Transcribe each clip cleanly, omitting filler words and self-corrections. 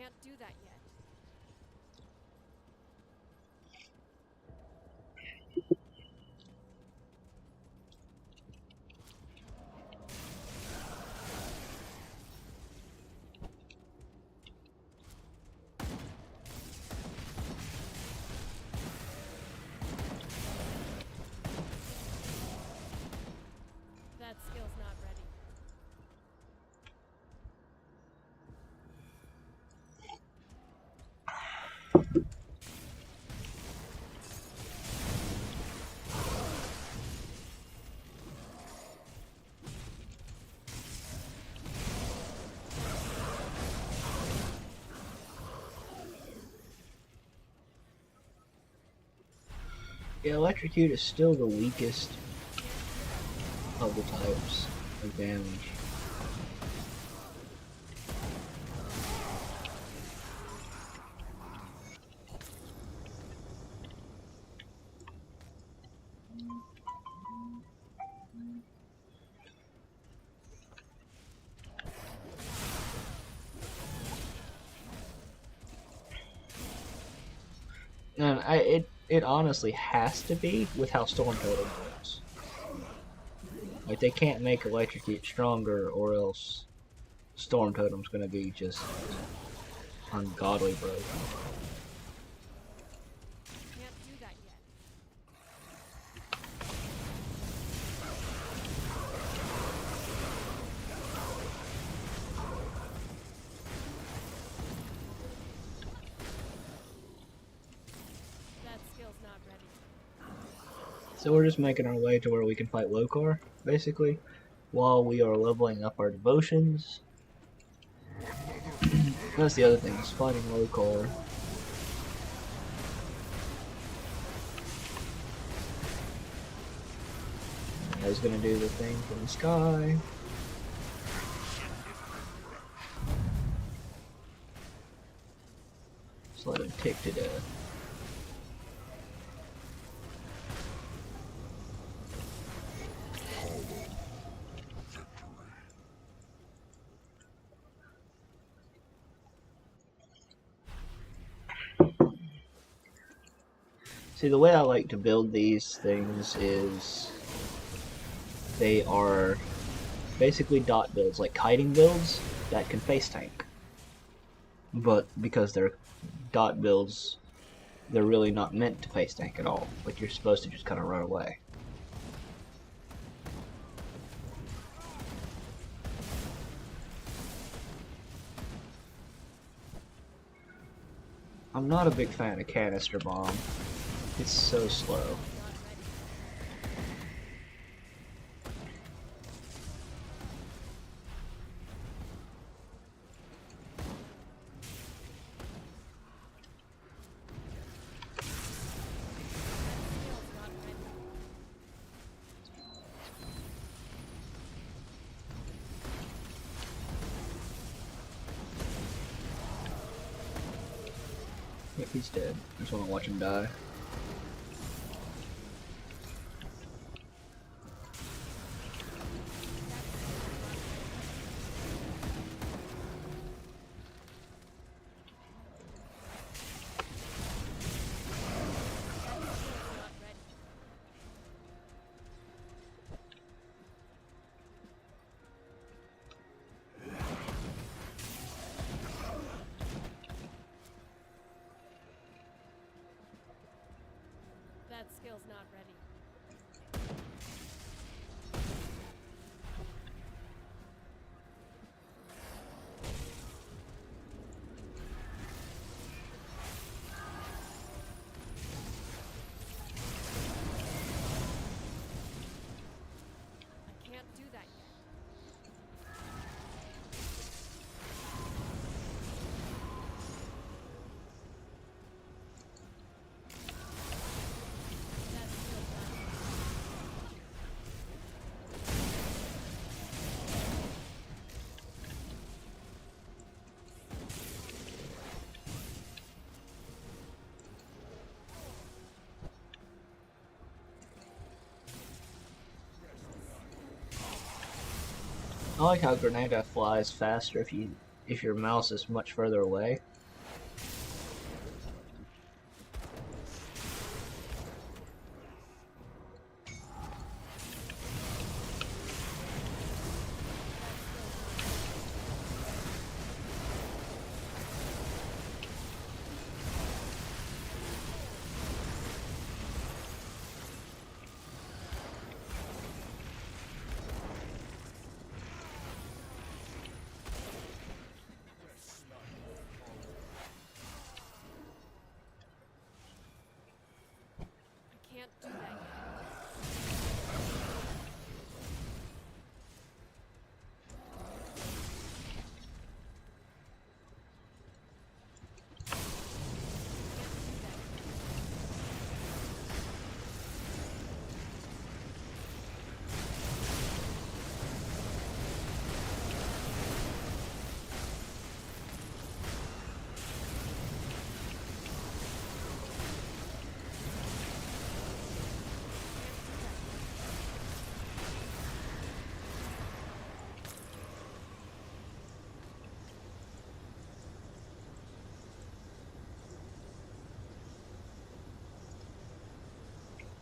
can't do that yet. That skill's not ready. Yeah, electrocute is still the weakest of the types of damage. And it honestly has to be with how Storm Totem works. Like, they can't make electrocute stronger, or else Storm Totem's gonna be just ungodly broken. Can't do that yet. That skill's not ready. So we're just making our way to where we can fight Lokar, basically, while we are leveling up our devotions. That's the other thing, is fighting Lokar. He's gonna do the thing from the sky. Just let him tick to death. See, the way I like to build these things is they are basically dot builds, like kiting builds that can face tank. But because they're dot builds, they're really not meant to face tank at all. Like, you're supposed to just kind of run away. I'm not a big fan of canister bomb. It's so slow. Yep, he's dead. I just want to watch him die. That skill's not ready. I can't do that yet. That skill's not ready. I like how Grenada flies faster if your mouse is much further away.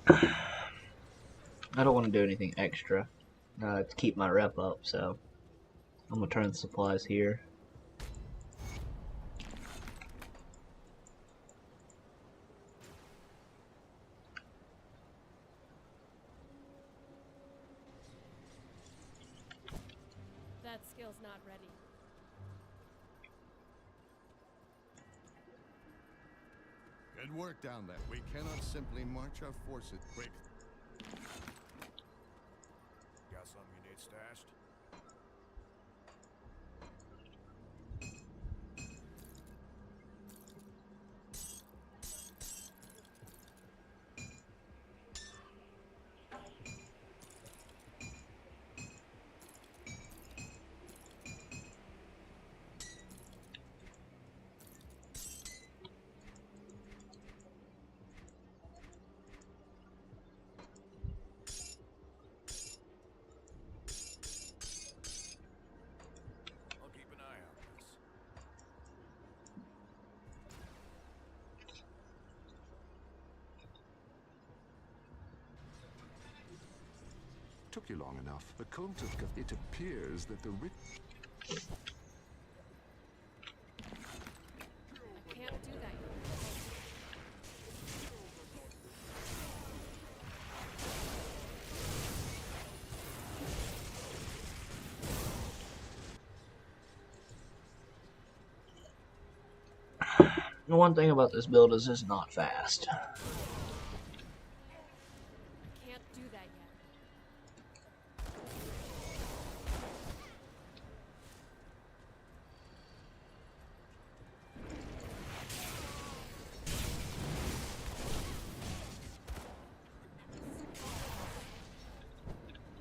I don't want to do anything extra to keep my rep up, so I'm gonna turn the supplies here. That skill's not ready. Good work down there. We cannot simply march our forces quick. Got something you need stashed? I'll keep an eye on this. Took you long enough. The cult of... It appears that the rich... I can't do that yet. The one thing about this build is it's not fast. I can't do that yet.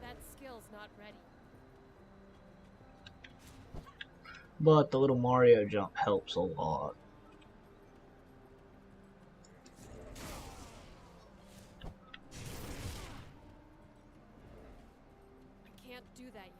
That skill's not ready. But the little Mario jump helps a lot. I can't do that yet.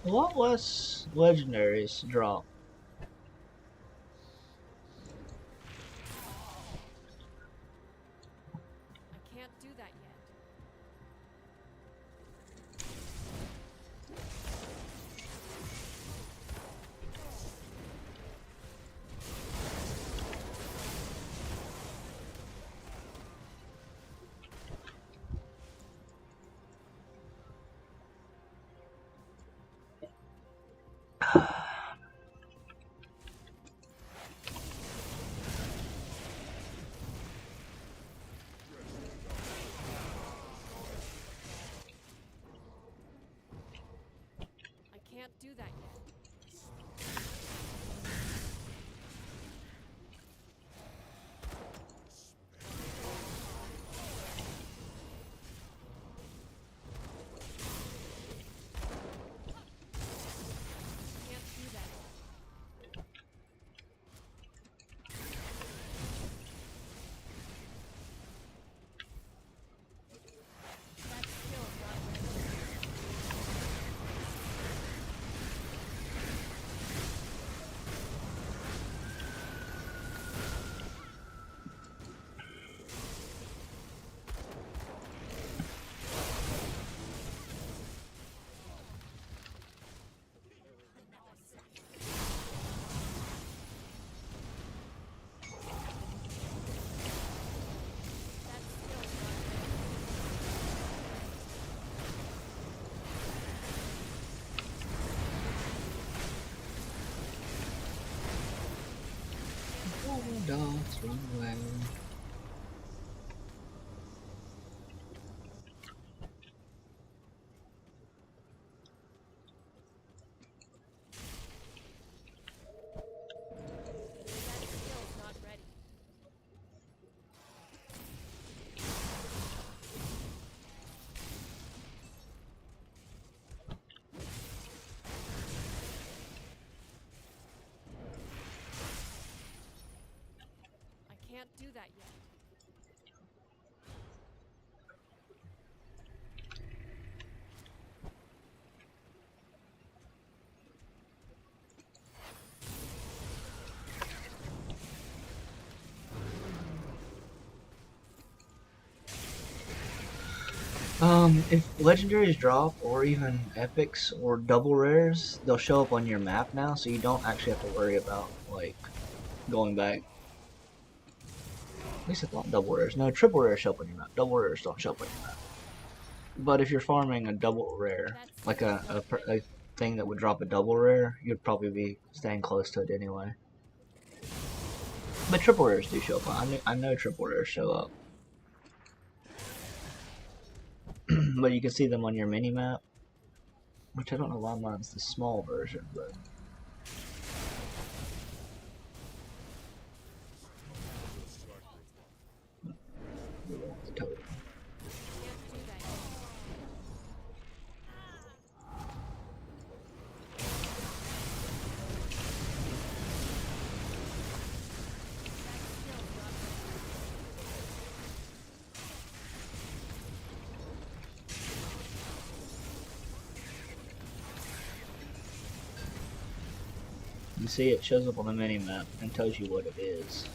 A lot less legendaries drop. I can't do that yet. I can't do that yet. Can't do that yet. That skill's not ready. That skill's not ready. Dogs run away. That skill's not ready. do that yet. If legendaries drop, or even epics, or double rares, they'll show up on your map now, so you don't actually have to worry about, like, going back. At least it's not double rares. No, triple rares show up on your map. Double rares don't show up on your map. But if you're farming a double rare, like a thing that would drop a double rare, you'd probably be staying close to it anyway. But triple rares do show up. I know triple rares show up. But you can see them on your mini map, which I don't know why mine's the small version, but the total. Can't do that yet. That skill's not ready. You see it shows up on the mini map and tells you what it is.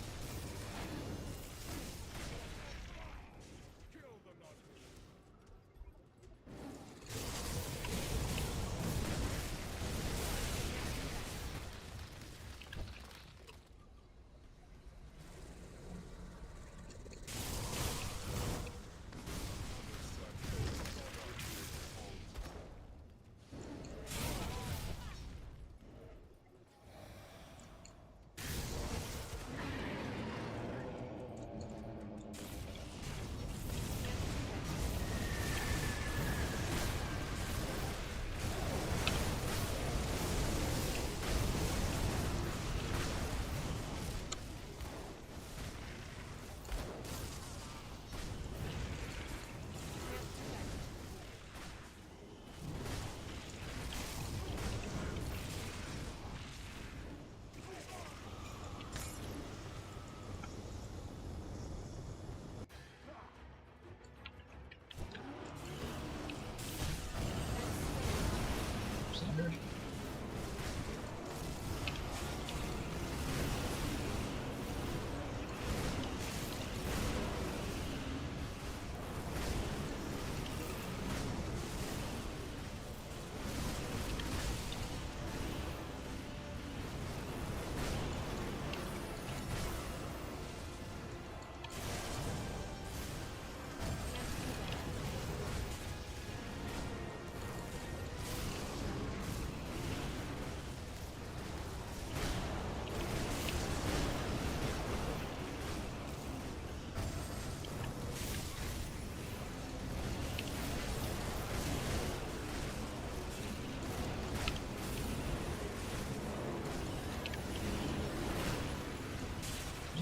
Standard.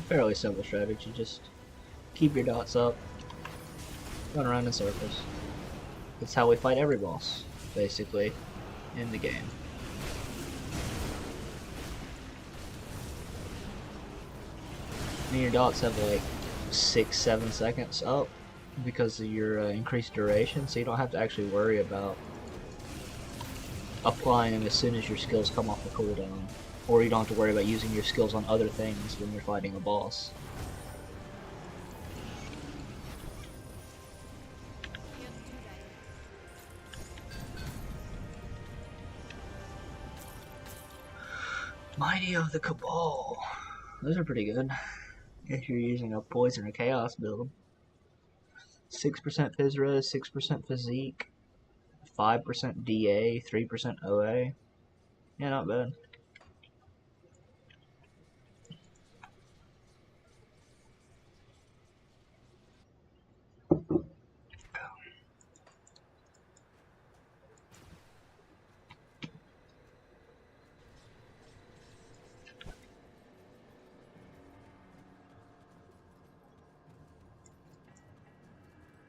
Fairly simple strategy, just keep your dots up, run around in circles. That's how we fight every boss, basically, in the game. And your dots have like 6-7 seconds up because of your increased duration, so you don't have to actually worry about applying them as soon as your skills come off the cooldown. Or you don't have to worry about using your skills on other things when you're fighting a boss. Can't do that yet. Mighty of the Cabal. Those are pretty good. If you're using a poison or chaos build. 6% phys res, 6% physique, 5% DA, 3% OA. Yeah, not bad.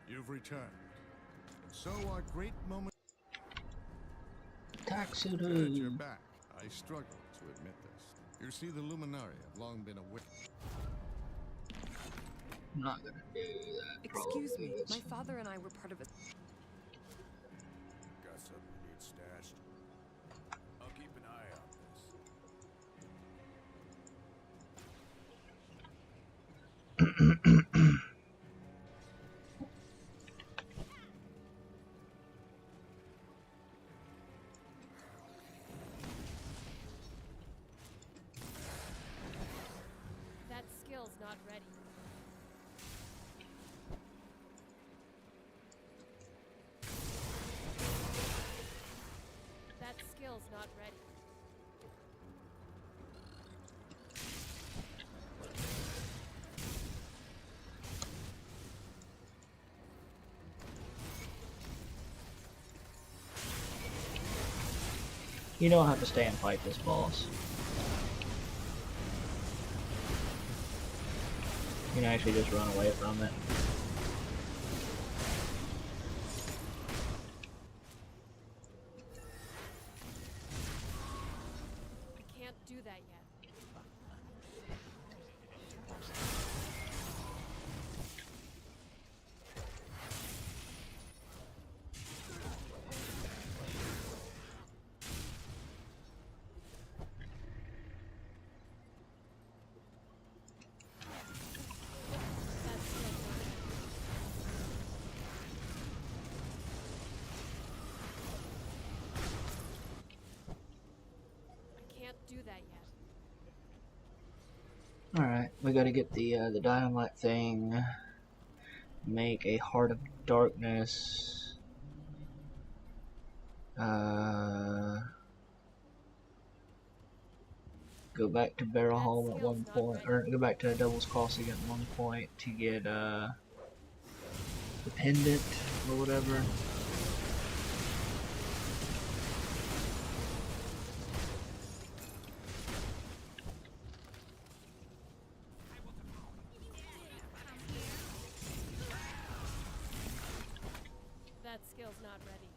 You've returned. And so our great moment that you're Taxudu. back. I struggle to admit this. You see, the Luminari have long been a I'm not gonna do that. Excuse probably me, this my one. father and I were part of a... Got something you need stashed? I'll keep an eye on this. That skill's not ready. That skill's not ready. You don't have to stay and fight this boss. You can actually just run away from it. I can't do that yet. That skill's not ready. I can't do that yet. Alright, we gotta get the dynamite thing. Make a Heart of Darkness. Go back to Barrel That Home at skill's one not point, ready. or go back to Devil's Crossing at one point to get the pendant or whatever. That skill's not ready.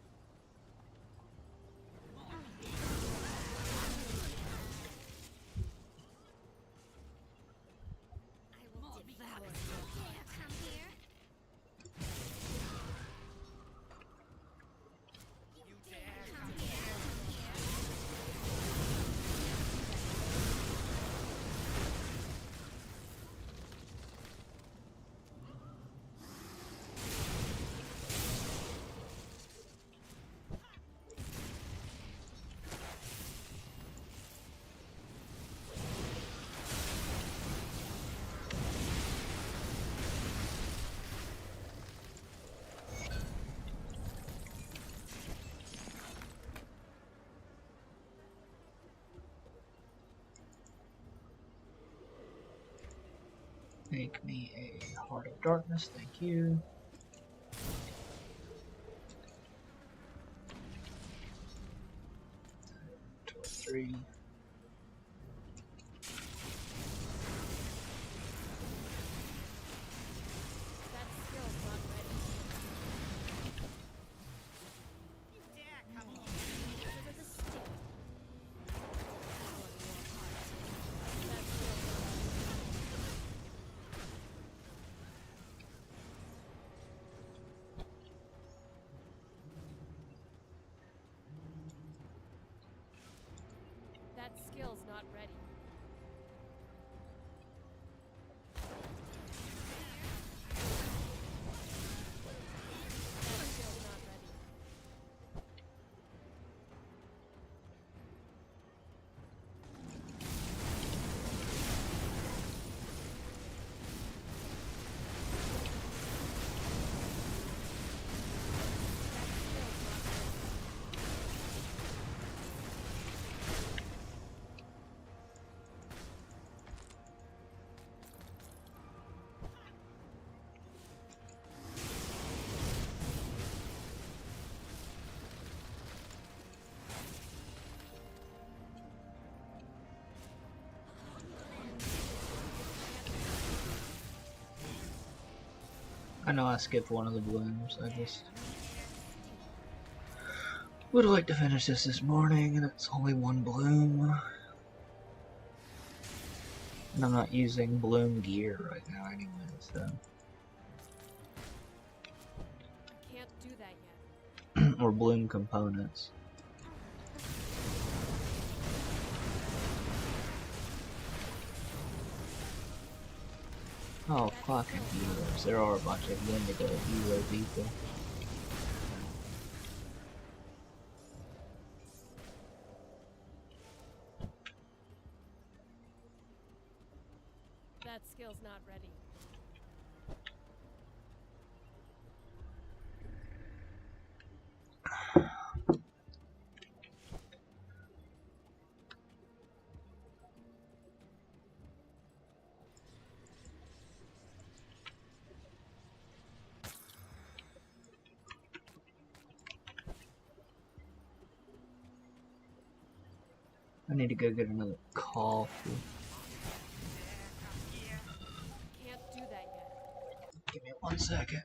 Make me a Heart of Darkness, thank you. Two or three. That skill's not ready. Deliver the stick. That skill's not ready. That skill's not ready. That skill's not ready. That skill's not ready. I know I skipped one of the blooms, I just would like to finish this morning, and it's only one bloom. And I'm not using bloom gear right now anyway, so... Can't do that yet. or bloom components. Oh, fucking heroes. There are a bunch of Indigo hero people. That skill's not ready. I need to go get another coffee. Can't do that yet. Give me 1 second.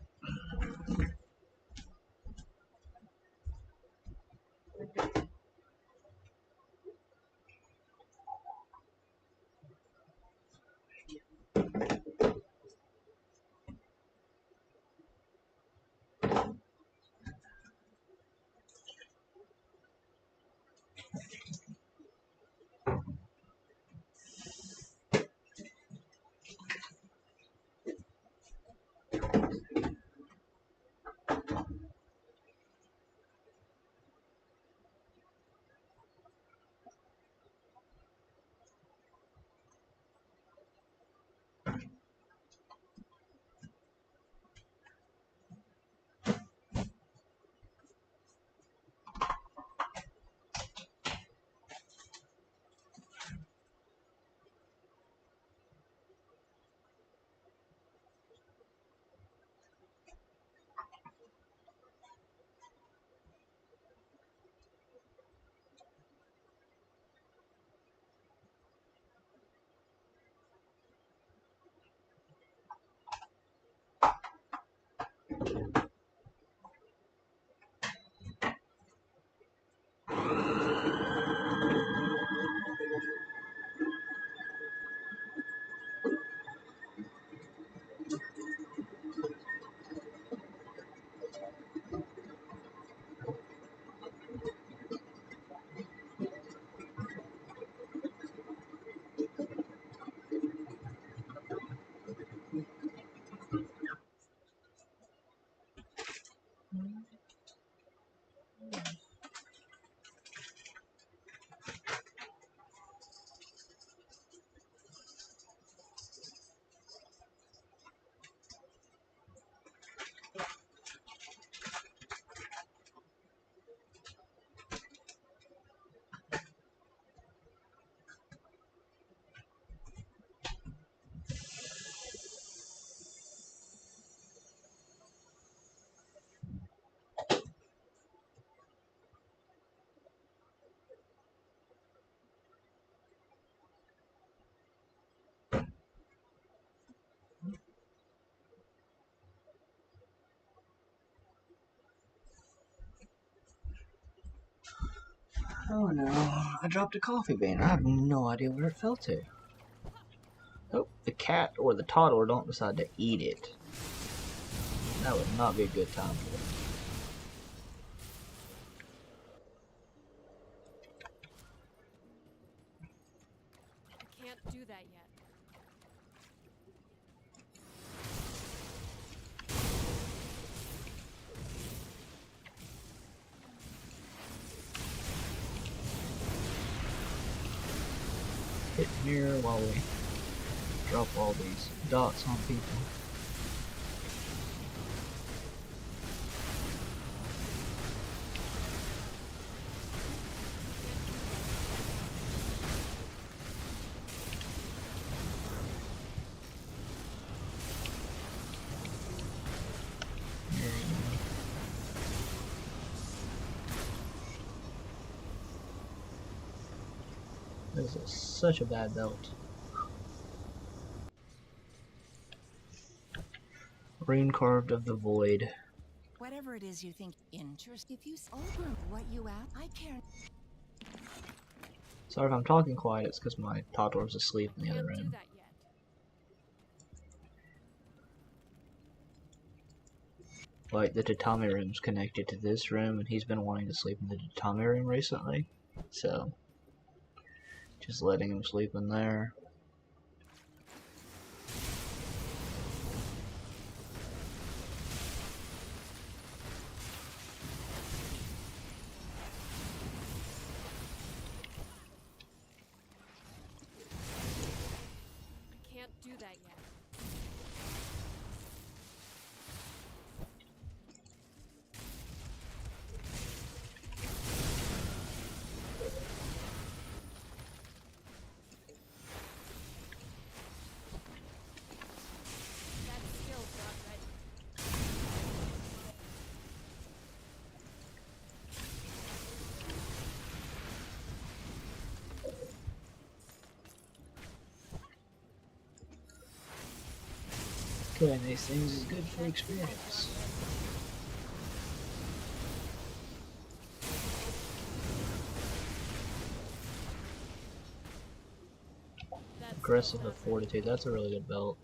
Oh no, I dropped a coffee bean. I have no idea where it fell to. Hope the cat or the toddler don't decide to eat it. That would not be a good time for it. I can't do that yet. Hit here while we drop all these dots on people. There you go. This is such a bad belt. Rune carved of the void. Whatever it is you think interest, if you over what you ask, I care. Sorry if I'm talking quiet, it's because my toddler's asleep in the Can't other do room. that yet. like the tatami room's connected to this room, and he's been wanting to sleep in the tatami room recently, so just letting him sleep in there. I can't do that yet. That skill's not ready. Killing these things is good for experience. That Aggressive skill's of not ready. Fortitude, that's a really good belt.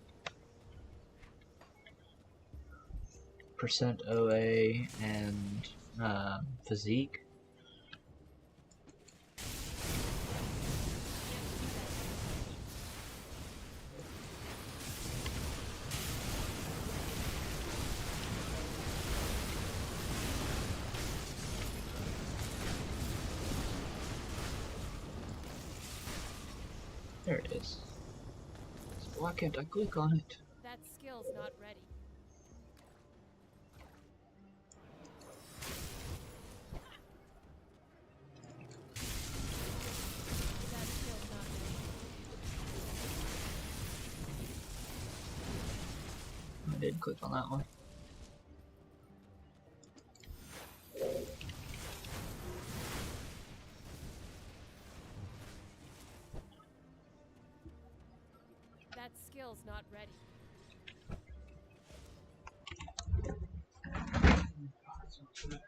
Percent OA and physique. There it is. So why can't I click on it? That skill's not ready. That skill's not ready. I did click on that one. That skill's not ready. That skill's not ready.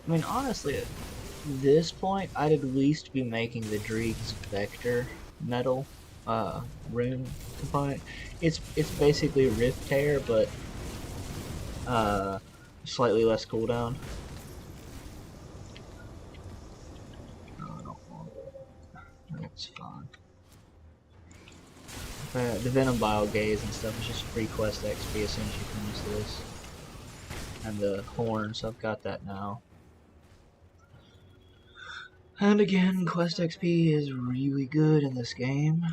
I mean, honestly, at this point, I'd at least be making the Dreeg's Vector metal rune component. It's basically Rift Tear, but slightly less cooldown. No, I don't want it. That's fine. The Venom Bile Gaze and stuff is just free quest XP as soon as you finish this. And the horns, I've got that now. And again, quest XP is really good in this game.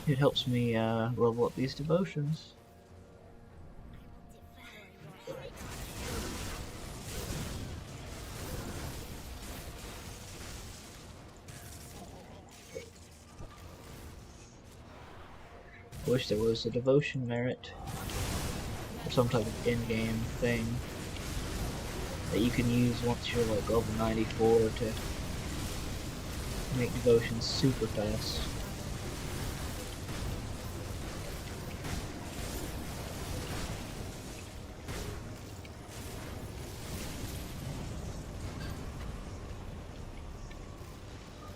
It helps me level up these devotions. Wish there was a devotion merit, or some type of in-game thing that you can use once you're like level 94 to make devotions super fast.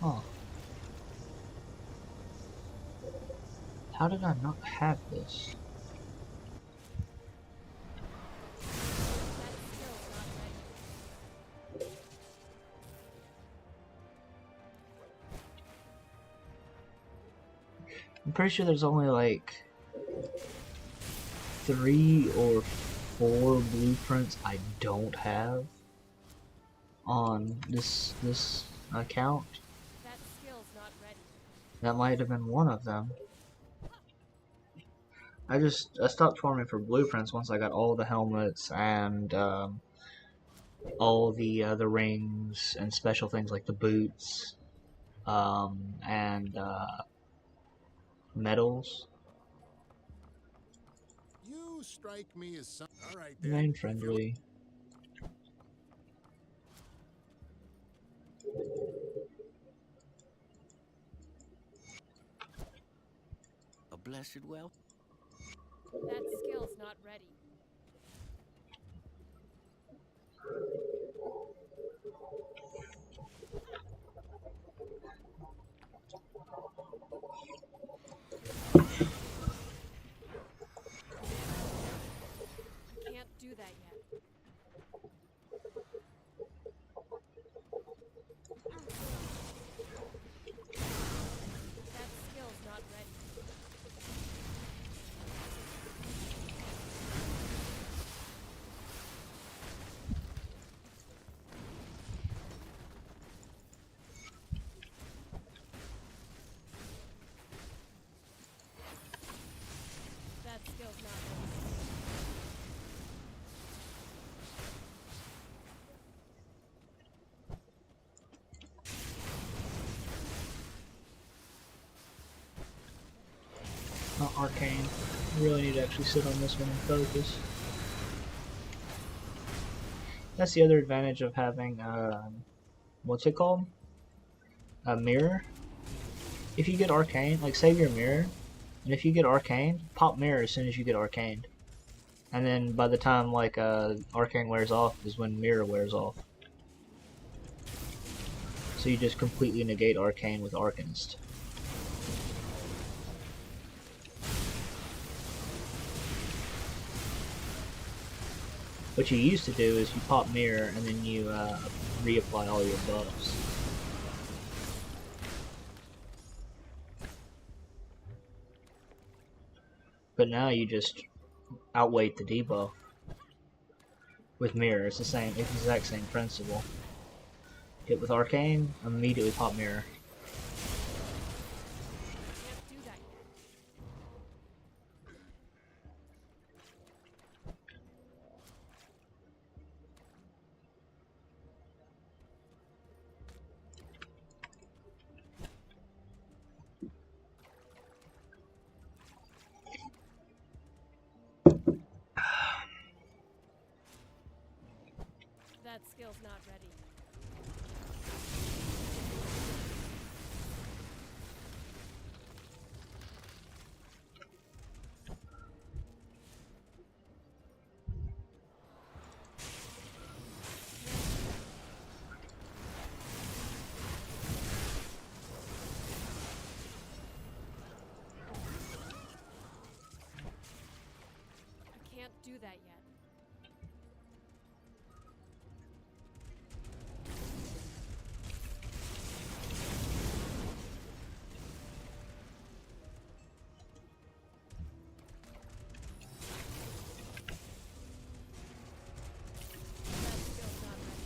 Huh. How did I not have this? That skill's not ready. I'm pretty sure there's only like 3 or 4 blueprints I don't have on this account. That skill's not ready. That might have been one of them. I stopped farming for blueprints once I got all the helmets and all the rings and special things like the boots, and medals. You strike me as some. All right, then. Remain If you're friendly. A blessed well. That skill's not ready. I can't do that yet. That skill's not ready. That skill's not ready. Not arcane. Really need to actually sit on this one and focus. That's the other advantage of having, what's it called? A mirror. If you get arcane, like save your mirror, and if you get arcane, pop mirror as soon as you get arcaned. And then by the time like arcane wears off is when mirror wears off. So you just completely negate arcane with Arcanist. What you used to do is you pop mirror and then you reapply all your buffs. But now you just outweight the debuff with mirror. It's the same, it's the exact same principle. Hit with arcane, immediately pop mirror. I can't do that yet. That skill's not ready. I can't do that yet. That skill's not ready.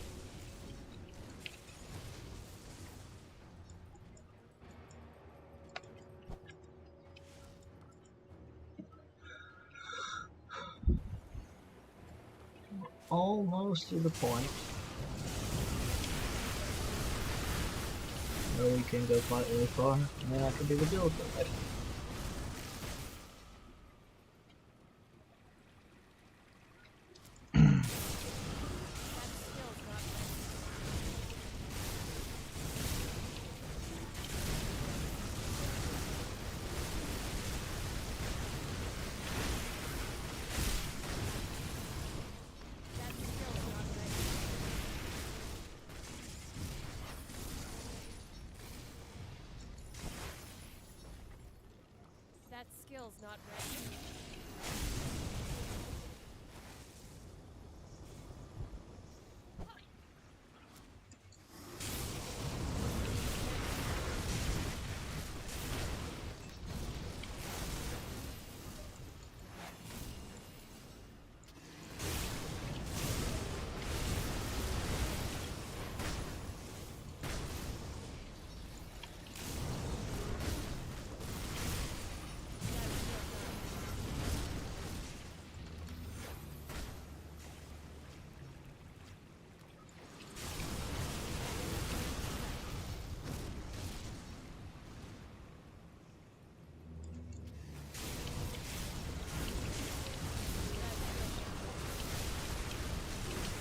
Almost to the point where we can go quite really far, and then I can do the build guide. That skill's not ready. That skill's not ready. That skill's not ready. That skill's not ready.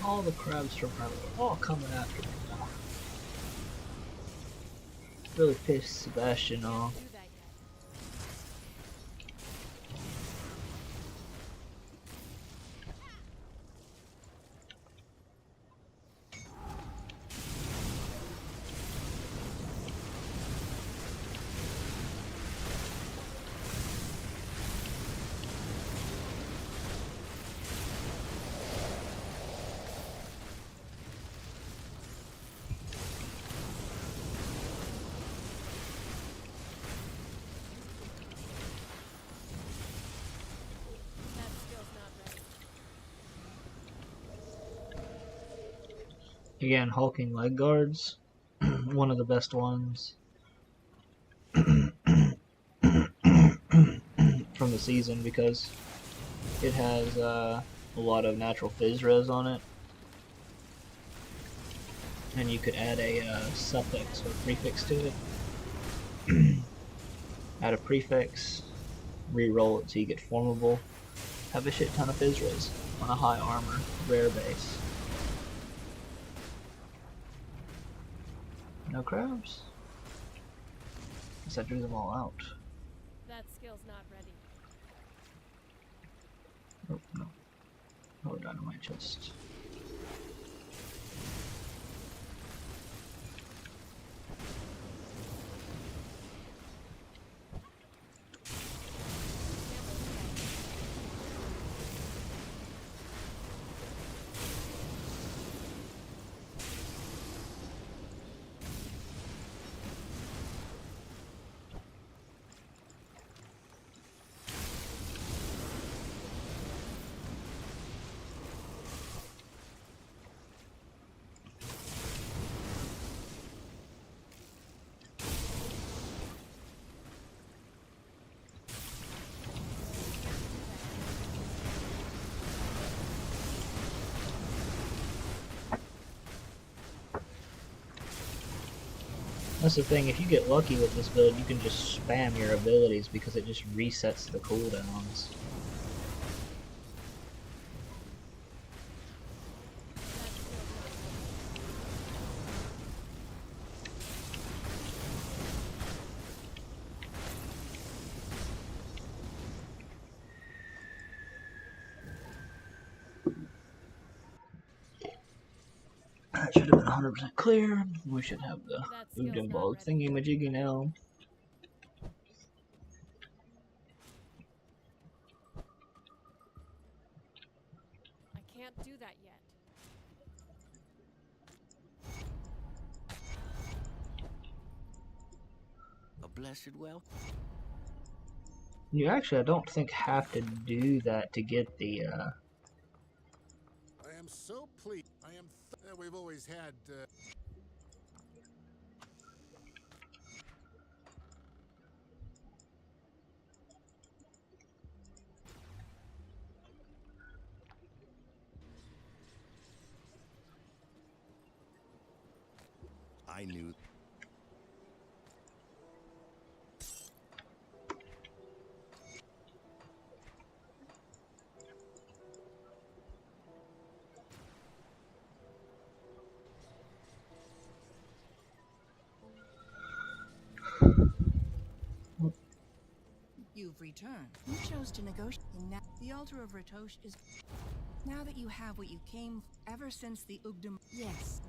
All the crabs from her are all coming after me now. Really pissed Sebastian off. Do that yet. That skill's not ready. Again, hulking leg guards, one of the best ones from the season because it has a lot of natural fizz res on it, and you could add a suffix or prefix to it. Add a prefix, re-roll it so you get formable, have a shit ton of fizz res on a high armor, rare base. No crabs? Guess I drew them all out. That skill's not ready. Oh, no. Oh, dynamite chest. That's the thing, if you get lucky with this build, you can just spam your abilities because it just resets the cooldowns. That should have been 100% clear. We should have the That skill's Ugden not Bog ready. thingy-majiggy now. I can't do that yet. A blessed well. You actually, I don't think, have to do that to get the, I am so pleased. We've always had. I knew. You've returned. You chose to negotiate. And now the altar of Ratosh is. Now that you have what you came ever since the Ugdam. Yes.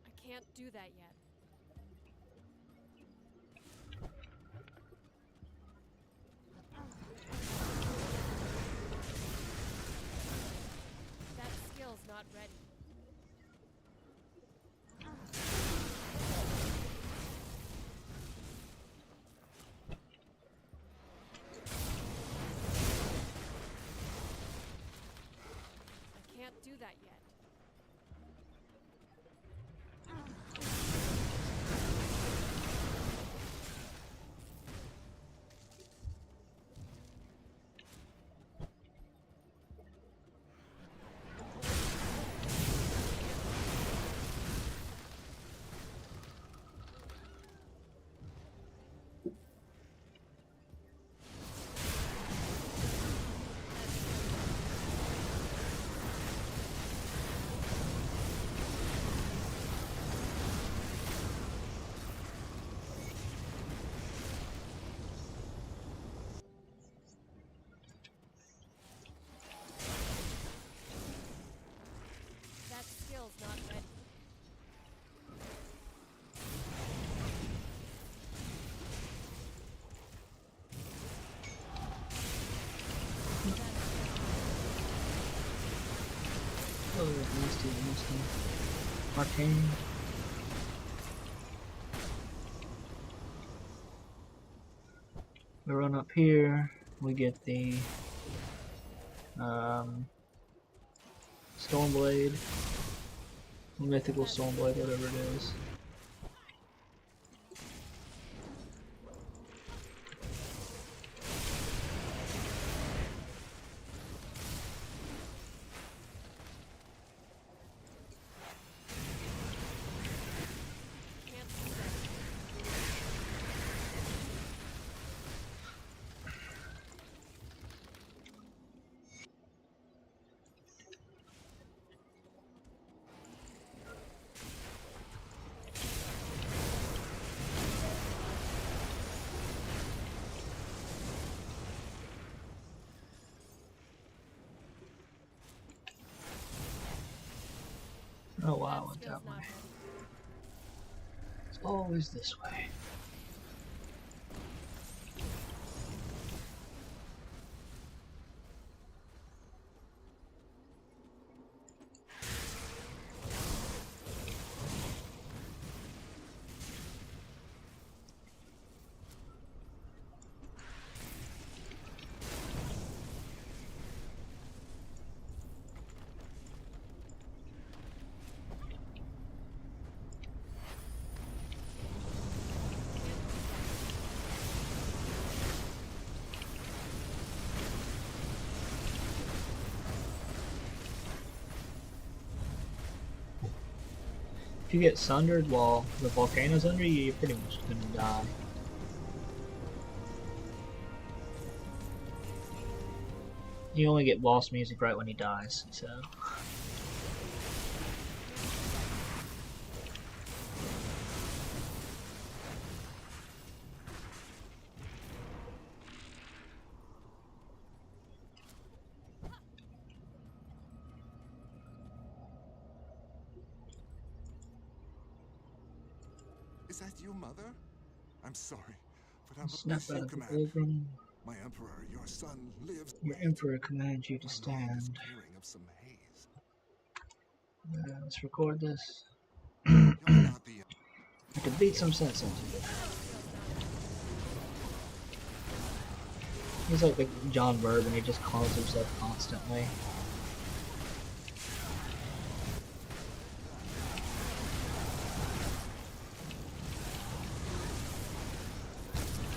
I can't do that yet. That skill's not ready. I can't do that yet. nasty. Arcane. We run up here, we get the Stormblade, mythical Stormblade, whatever it is. Can't do that. Oh wow, That went skill's that not way. ready. It's always this way. If you get sundered while the volcano's under you, you're pretty much gonna die. You only get boss music right when he dies, so. Is that you, Mother? I'm sorry, but I'm Snap as you out of the command. pilgrim. My Emperor, your son, lives. Your Wait. emperor commands you to My mind is stand. clearing of some haze. Let's record this. You're not the. I could beat some sense into it. He's like the John Bourbon, he just calls himself constantly.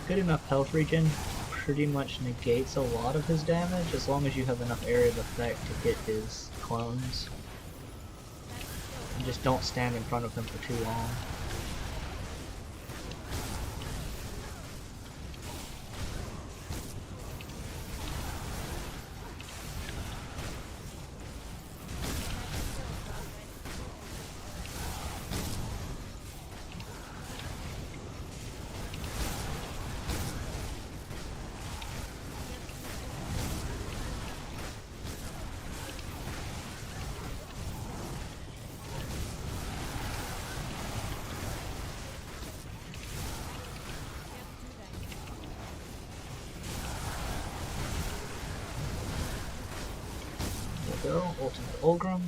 Good enough health regen pretty much negates a lot of his damage as long as you have enough area of effect to hit his clones. And just don't stand in front of him for too long. Go, ultimate Ulgrim.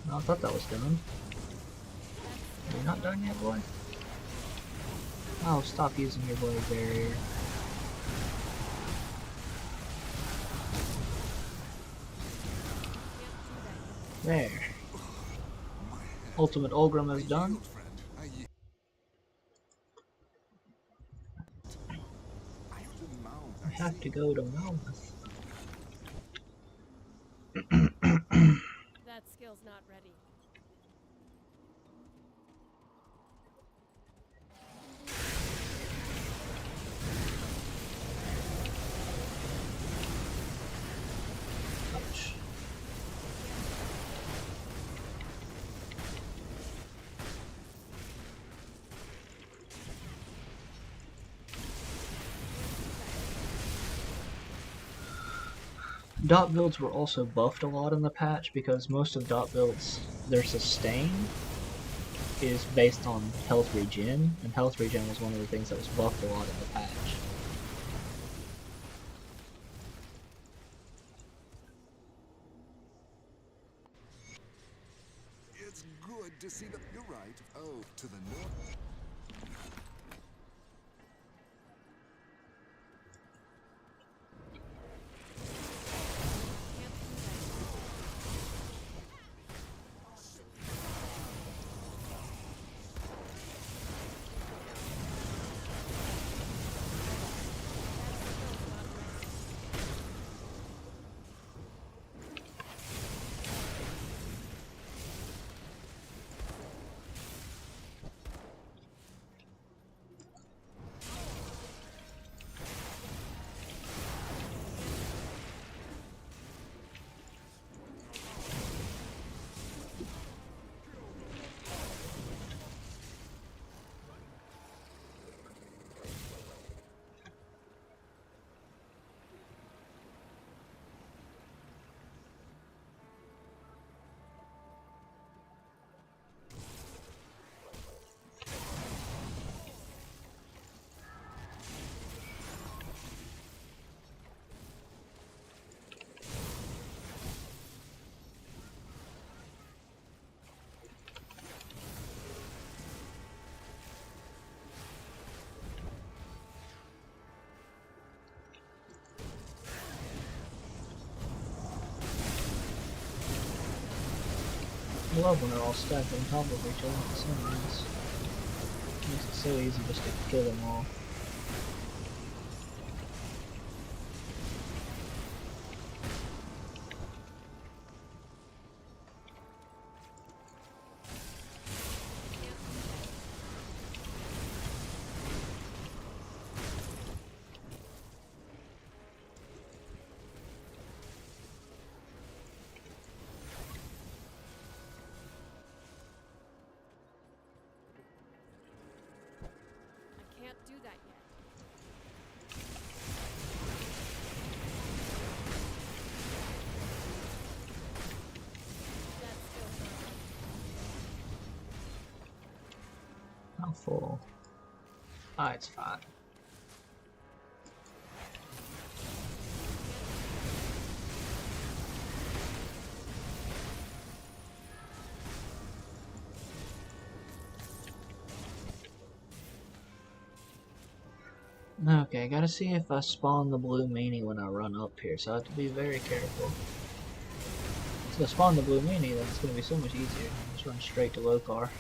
No, I thought that was done. You're not done yet, boy? Oh, stop using your blade barrier. There. Ultimate Ulgrim is done. Yield, friend. I yield. I have to mount. I have to go to Melmoth. That skill's not ready. Ouch. Dot builds were also buffed a lot in the patch because most of dot builds, their sustain is based on health regen, and health regen was one of the things that was buffed a lot in the patch. to see the... You're right. Oh, to the north. I love when they're all stacked on top of each other at the same time. It makes it so easy just to kill them all. Can't do that yet. That's still not I'm full. Ah, it's fine. Okay, gotta see if I spawn the blue meanie when I run up here, so I have to be very careful. If I spawn the blue meanie, then it's gonna be so much easier. Just run straight to low car.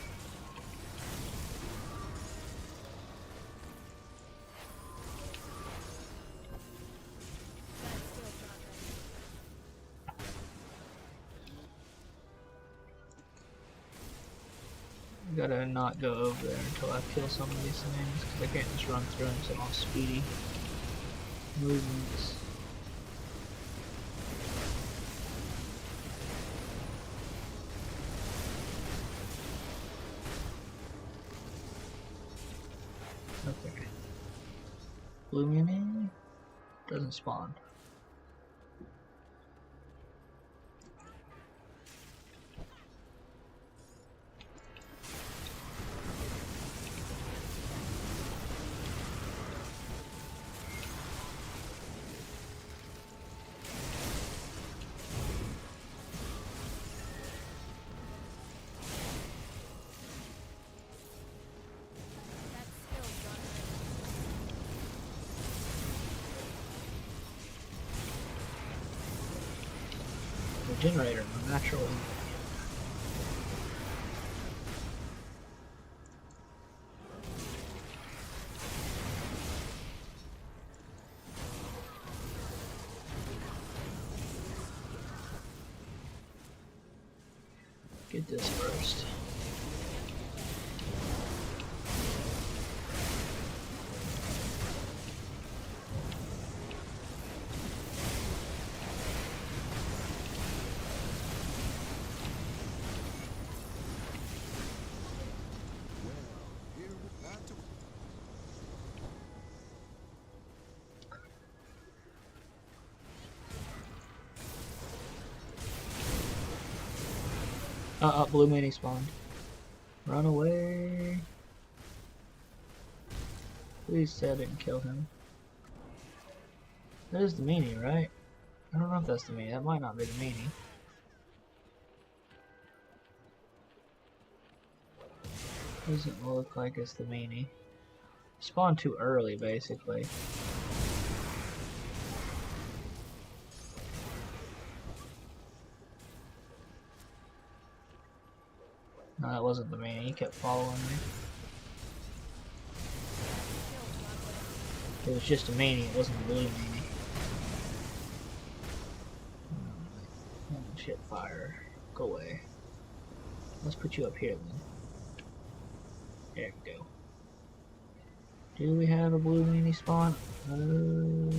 Gotta not go over there until I kill some of these things, because I can't just run through them, so I'm all speedy movements. Okay. Blue mini doesn't spawn. Generator, no natural. Get this first. Blue mini spawned. Run away. Please say I didn't kill him. That is the meanie, right? I don't know if that's the meanie. That might not be the meanie. Doesn't look like it's the meanie. Spawned too early, basically. No, that wasn't the meanie. He kept following me. It was just a meanie. It wasn't a blue meanie. Oh, shit, fire. Go away. Let's put you up here then. There we go. Do we have a blue meanie spawn? No.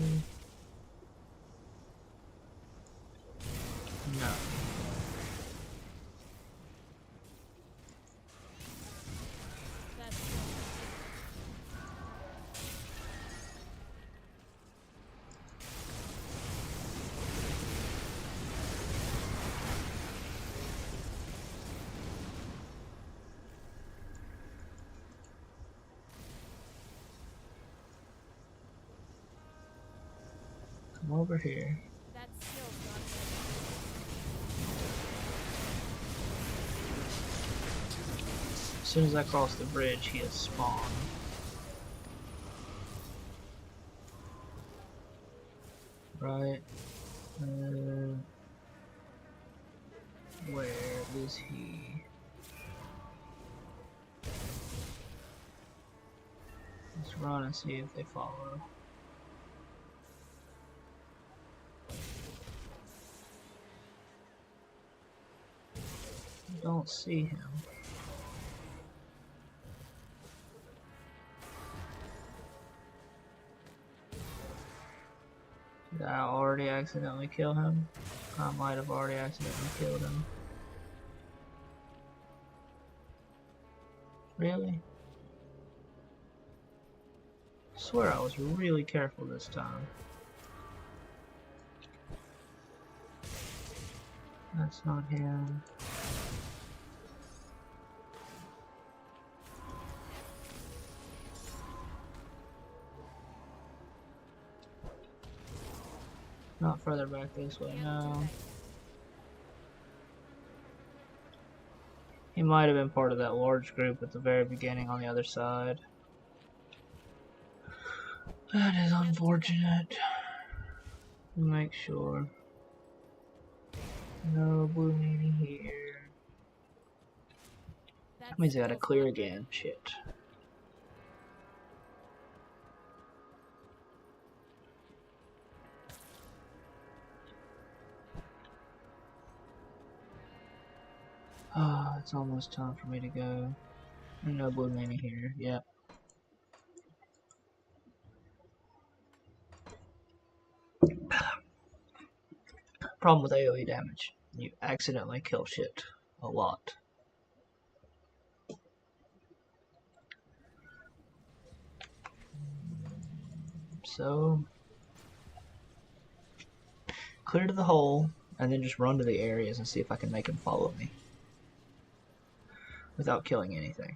Come over here. That skill's not As soon as I cross the bridge, he has spawned. Right. Where is he? Let's run and see if they follow. Don't see him. Did I already accidentally kill him? I might have already accidentally killed him. Really? I swear I was really careful this time. That's not him. Not further back this way, no. He might have been part of that large group at the very beginning on the other side. That is unfortunate. Make sure. No blue meanie here. That means I gotta clear again. Shit. Ah, it's almost time for me to go. No blue meanie here. Yep. Problem with AoE damage. You accidentally kill shit a lot. So, clear to the hole, and then just run to the areas and see if I can make him follow me. Without killing anything.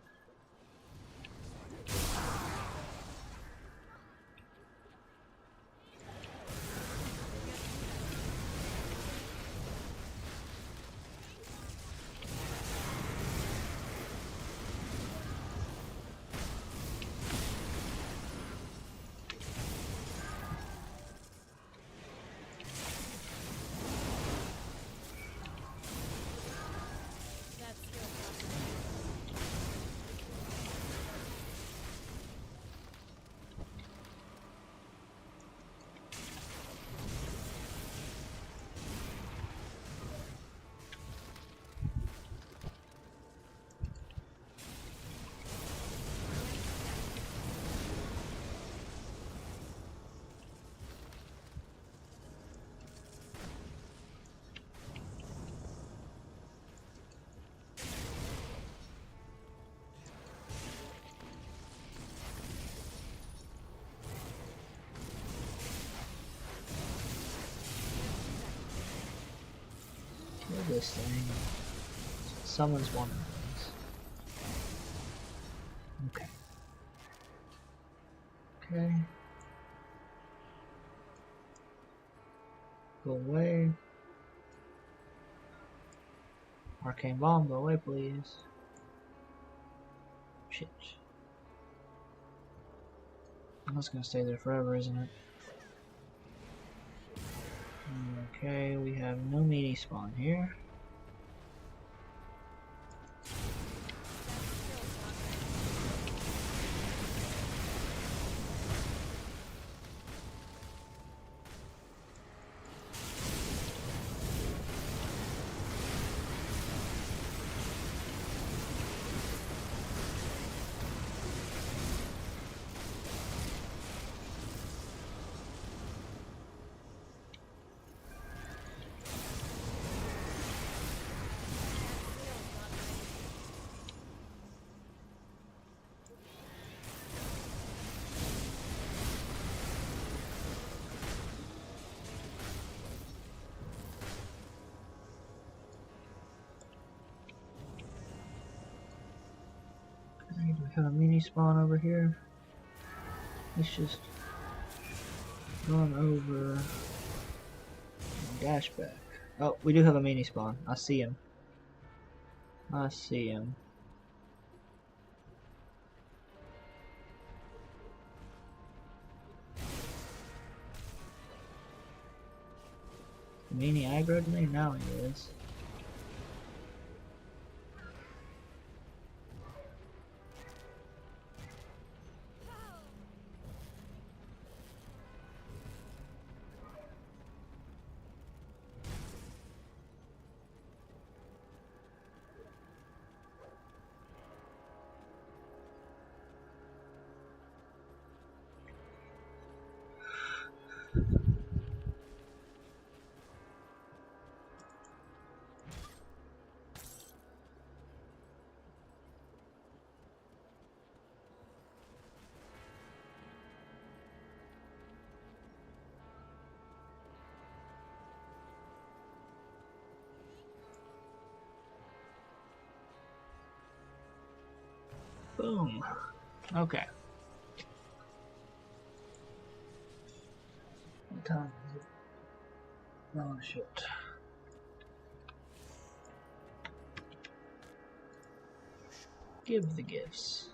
This thing. Someone's one of those. Okay. Okay. Go away. Arcane bomb, go away, please. Shit. That's gonna stay there forever, isn't it? Okay, we have no meaty spawn here. Do we have a mini spawn over here? Let's just run over and dash back. Oh, we do have a mini spawn. I see him. I see him. The mini aggroed me? Now he is. Boom. Okay. What time is it? Oh shit. Give the gifts.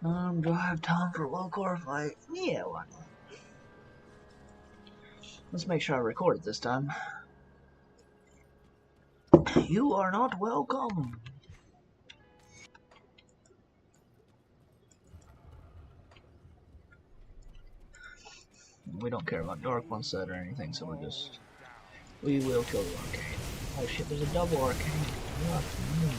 Do I have time for a low core fight? Yeah, why not? Let's make sure I record it this time. You are not welcome. We don't care about Dark One set or anything, so we will kill the arcane. Oh shit, there's a double arcane. Fuck me.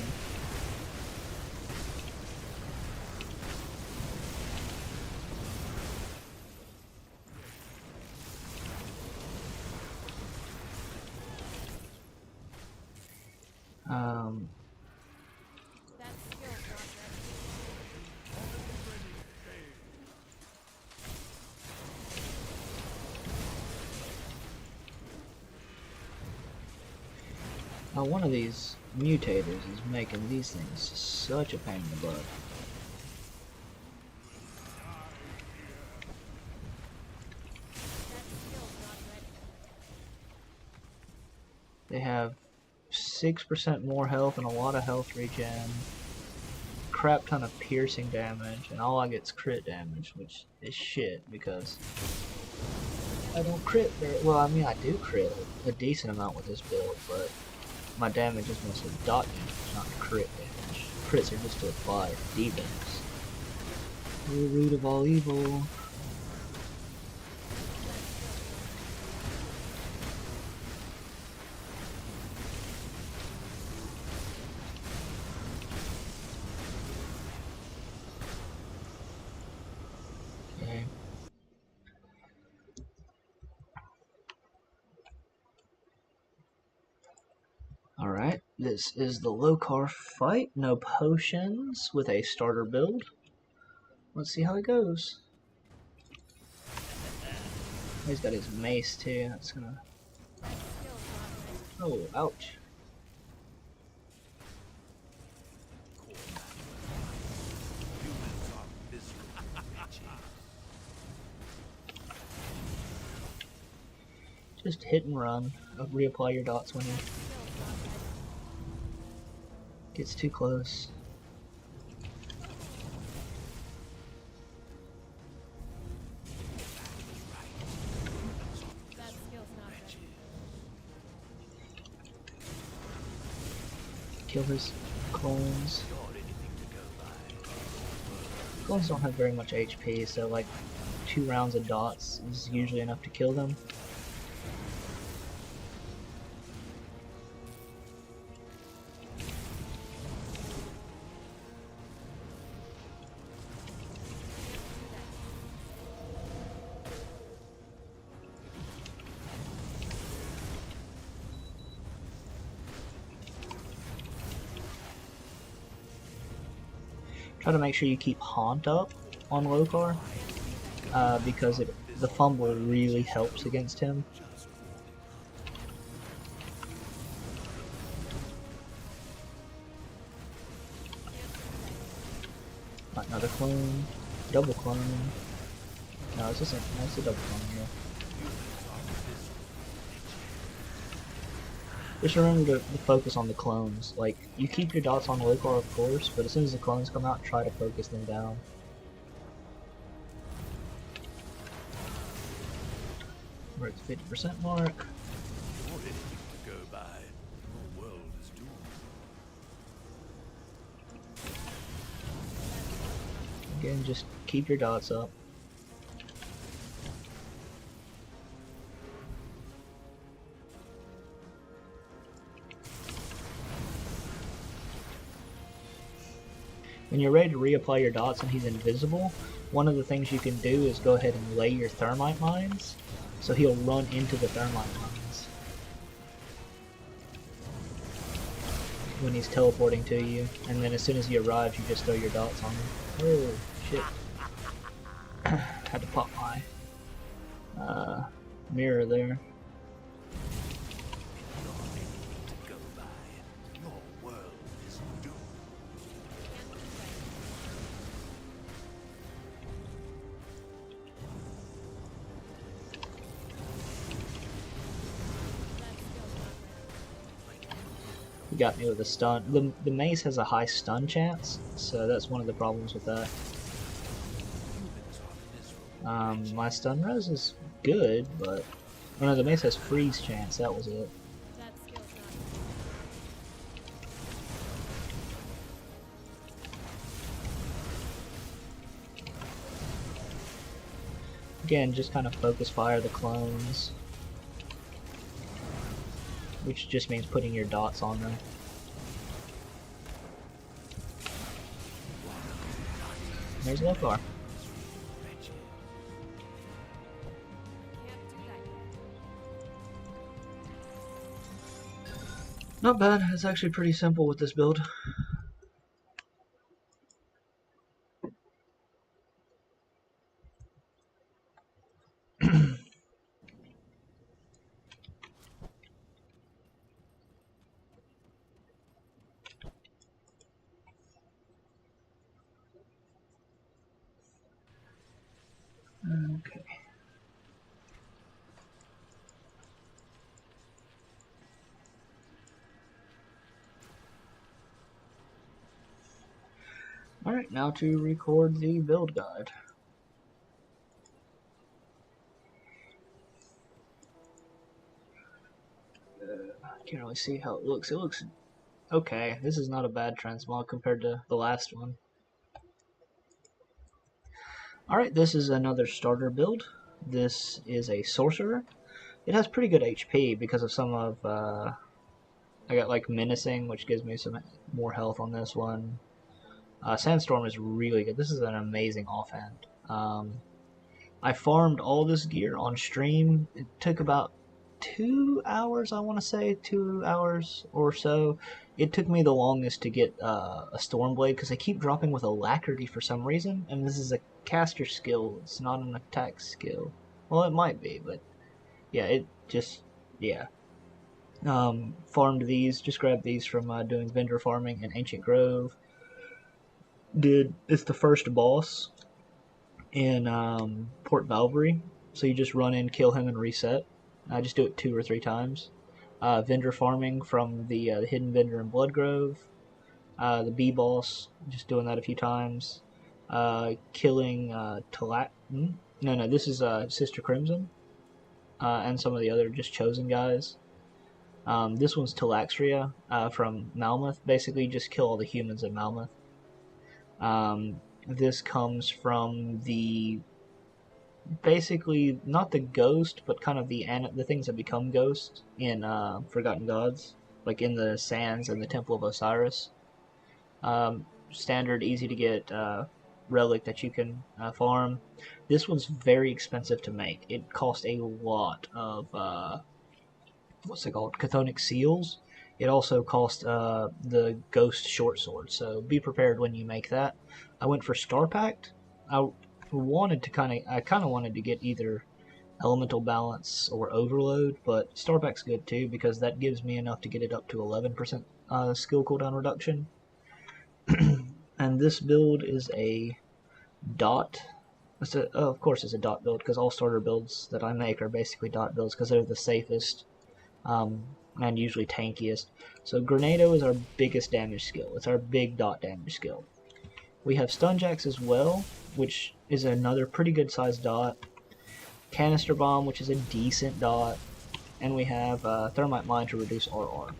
That skill's not ready. One of these mutators is making these things such a pain in the butt. That skill's not ready. They have 6% more health and a lot of health regen, crap ton of piercing damage, and all I get is crit damage, which is shit because I don't crit very well. I mean, I do crit a decent amount with this build, but my damage is mostly dot damage, not crit damage. Crits are just to apply debuffs. The root of all evil. Okay. Alright, this is the low car fight, no potions, with a starter build. Let's see how it goes. He's got his mace too, that's gonna... That skill's not ready. Oh, ouch. Just hit and run. Reapply your dots when you... Gets too close. That skill's not ready. Kill his clones. Clones don't have very much HP, so like 2 rounds of dots is usually enough to kill them. Try to make sure you keep Haunt up on Lokar, because the fumble really helps against him. Another clone, double clone. No, it's just a double clone here. Just remember to focus on the clones. Like, you keep your dots on Lokar, of course, but as soon as the clones come out, try to focus them down. We're at the 50% mark. Again, just keep your dots up. When you're ready to reapply your dots and he's invisible, one of the things you can do is go ahead and lay your thermite mines, so he'll run into the thermite mines when he's teleporting to you, and then as soon as he arrives, you just throw your dots on him. Oh, shit. Had to pop my mirror there. He got me with a stun. The mace has a high stun chance, so that's one of the problems with that. My stun res is good, but oh no, the mace has freeze chance. That was it. That skill's not Again, just kind of focus fire the clones, which just means putting your dots on them. There's Lokar. Not bad, it's actually pretty simple with this build. Okay. Alright, now to record the build guide. I can't really see how it looks. It looks okay. This is not a bad transmog compared to the last one. Alright, this is another starter build. This is a sorcerer. It has pretty good HP because of some of, I got like menacing, which gives me some more health on this one. Sandstorm is really good. This is an amazing offhand. I farmed all this gear on stream. It took about 2 hours, I want to say, 2 hours or so. It took me the longest to get a Stormblade because they keep dropping with Alacrity for some reason, and this is a caster skill. It's not an attack skill. Well, it might be, but yeah, it just, yeah. Farmed these, just grabbed these from doing vendor farming in Ancient Grove. It's the first boss in Port Valkyrie, so you just run in, kill him, and reset. I just do it 2 or 3 times. Vendor farming from the Hidden Vendor in Bloodgrove. the B boss, just doing that a few times. Killing no, this is Sister Crimson, and some of the other just chosen guys. This one's Talaxria from Malmoth. Basically, just kill all the humans in Malmoth. This comes from the basically not the ghost, but kind of the things that become ghosts in Forgotten Gods, like in the sands and the Temple of Osiris. Standard, easy to get relic that you can farm. This one's very expensive to make. It cost a lot of what's it called? Chthonic seals. It also cost the ghost short sword, so be prepared when you make that. I went for Star Pact. I kind of wanted to get either Elemental Balance or Overload, but Star Pact's good too because that gives me enough to get it up to 11% skill cooldown reduction. And this build is a dot. Of course, it's a dot build because all starter builds that I make are basically dot builds because they're the safest and usually tankiest. So Grenado is our biggest damage skill. It's our big dot damage skill. We have Stunjacks as well, which is another pretty good sized dot. Canister Bomb, which is a decent dot. And we have Thermite Mine to reduce RR.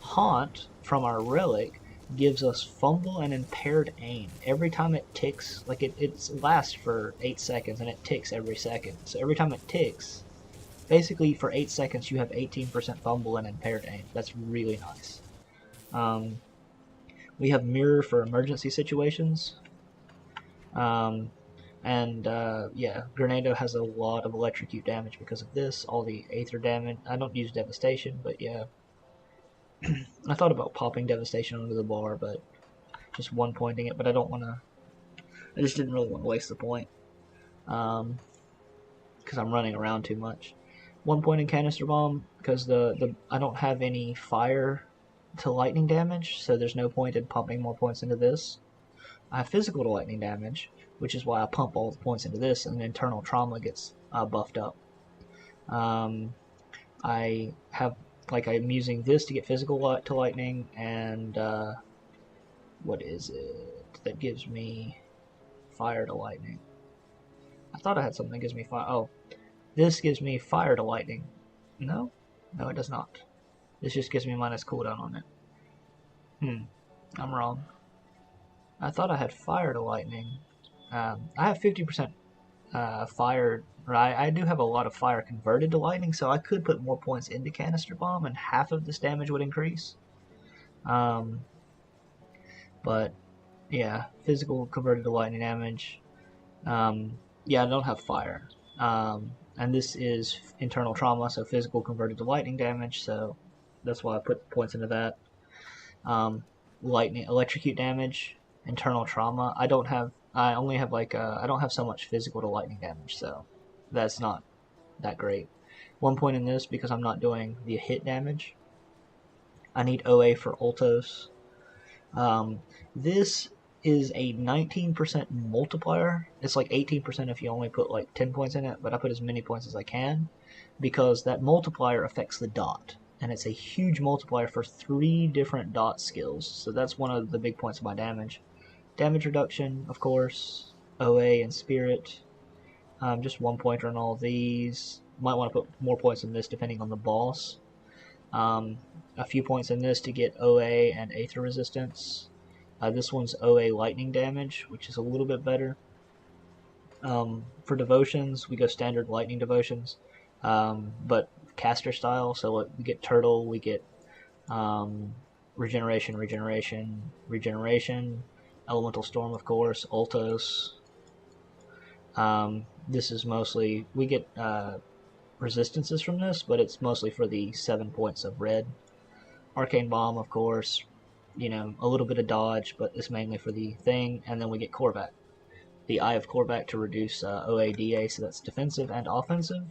Haunt, from our relic, gives us fumble and impaired aim. Every time it ticks, like it lasts for 8 seconds and it ticks every second. So every time it ticks, basically for 8 seconds you have 18% fumble and impaired aim. That's really nice. We have Mirror for emergency situations. Yeah, Grenado has a lot of electrocute damage because of this. All the Aether damage. I don't use Devastation, but yeah. I thought about popping Devastation onto the bar, but just one pointing it, but I don't want to. I just didn't really want to waste the point. Because I'm running around too much. One pointing Canister Bomb, because I don't have any fire to lightning damage, so there's no point in pumping more points into this. I have physical to lightning damage, which is why I pump all the points into this, and internal trauma gets buffed up. I have, like, I'm using this to get physical to lightning, and what is it that gives me fire to lightning? I thought I had something that gives me fire. Oh, this gives me fire to lightning. No, it does not. This just gives me minus cooldown on it. I'm wrong. I thought I had fire to lightning. I have 50% fire. Right, I do have a lot of fire converted to lightning, so I could put more points into Canister Bomb, and half of this damage would increase. But yeah, physical converted to lightning damage. Yeah, I don't have fire. And this is internal trauma, so physical converted to lightning damage, so that's why I put points into that. Lightning, electrocute damage, internal trauma. I only have like, I don't have so much physical to lightning damage, so that's not that great. 1 point in this because I'm not doing the hit damage. I need OA for Ultos. This is a 19% multiplier. It's like 18% if you only put like 10 points in it, but I put as many points as I can because that multiplier affects the dot, and it's a huge multiplier for 3 different dot skills, so that's one of the big points of my damage. Damage reduction, of course, OA and Spirit. Just 1 pointer on all of these. Might want to put more points in this depending on the boss. A few points in this to get OA and Aether resistance. This one's OA lightning damage, which is a little bit better. For devotions, we go standard lightning devotions, but caster style. So we get turtle, we get regeneration, elemental storm, of course, Ultos. This is mostly, we get resistances from this, but it's mostly for the 7 points of red. Arcane Bomb, of course, you know, a little bit of dodge, but it's mainly for the thing. And then we get Korvac, the Eye of Korvac to reduce OA/DA, so that's defensive and offensive.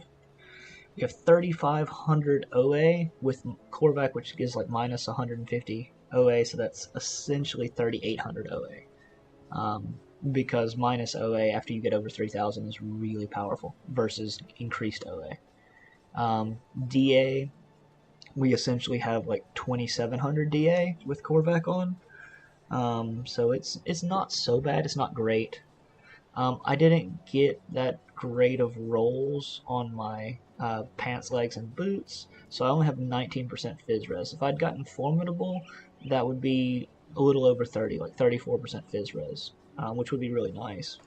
We have 3,500 OA with Korvac, which gives like minus 150 OA, so that's essentially 3,800 OA. Because minus OA after you get over 3,000 is really powerful versus increased OA. DA, we essentially have like 2,700 DA with Korvac on. So it's not so bad. It's not great. I didn't get that great of rolls on my pants, legs, and boots, so I only have 19% Fizz Res. If I'd gotten Formidable, that would be a little over 30, like 34% Fizz Res, which would be really nice.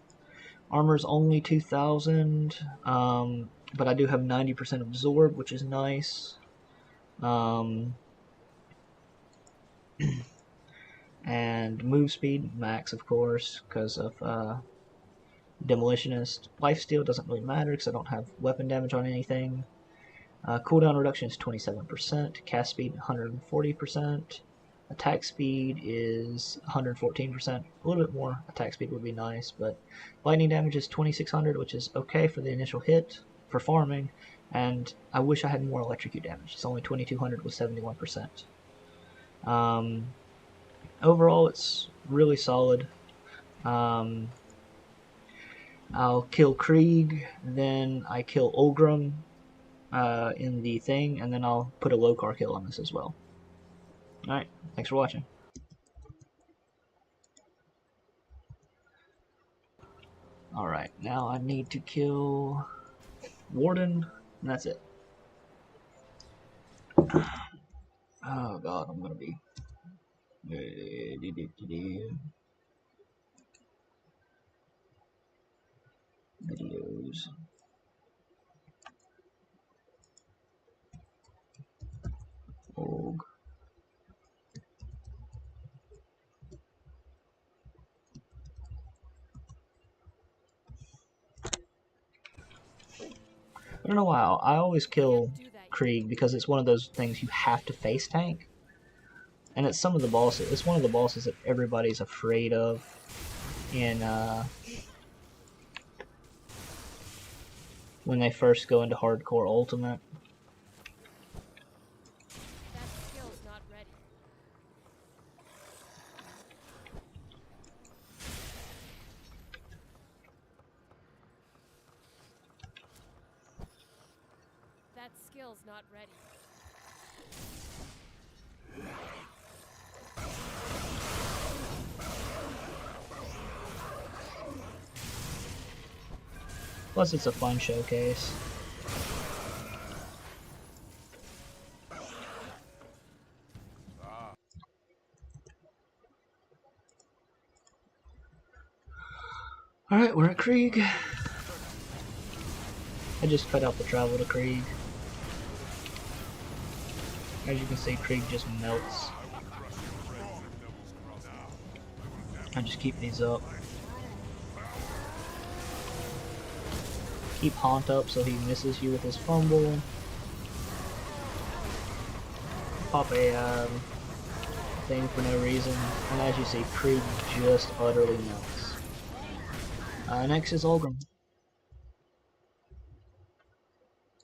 Armor's only 2,000, but I do have 90% Absorb, which is nice. And move speed, max, of course, because of Demolitionist. Lifesteal doesn't really matter because I don't have weapon damage on anything. Cooldown reduction is 27%. Cast speed 140%. Attack speed is 114%. A little bit more attack speed would be nice, but lightning damage is 2600, which is okay for the initial hit for farming. And I wish I had more electrocute damage. It's only 2200 with 71%. Overall, it's really solid. I'll kill Krieg, then I kill Ulgrim in the thing, and then I'll put a low car kill on this as well. Alright, thanks for watching. Alright, now I need to kill Warden, and that's it. Oh god, I'm gonna be... Videos. Org. I don't know why I always kill Krieg because it's one of those things you have to face tank, and it's some of the bosses. It's one of the bosses that everybody's afraid of in when they first go into hardcore ultimate. That skill's not ready. That skill's not ready. Plus, it's a fun showcase. Alright, we're at Krieg. I just cut out the travel to Krieg. As you can see, Krieg just melts. I just keep these up. Keep Haunt up so he misses you with his fumble. Pop a thing for no reason. And as you see, Krieg just utterly melts. Next is Ulgrim.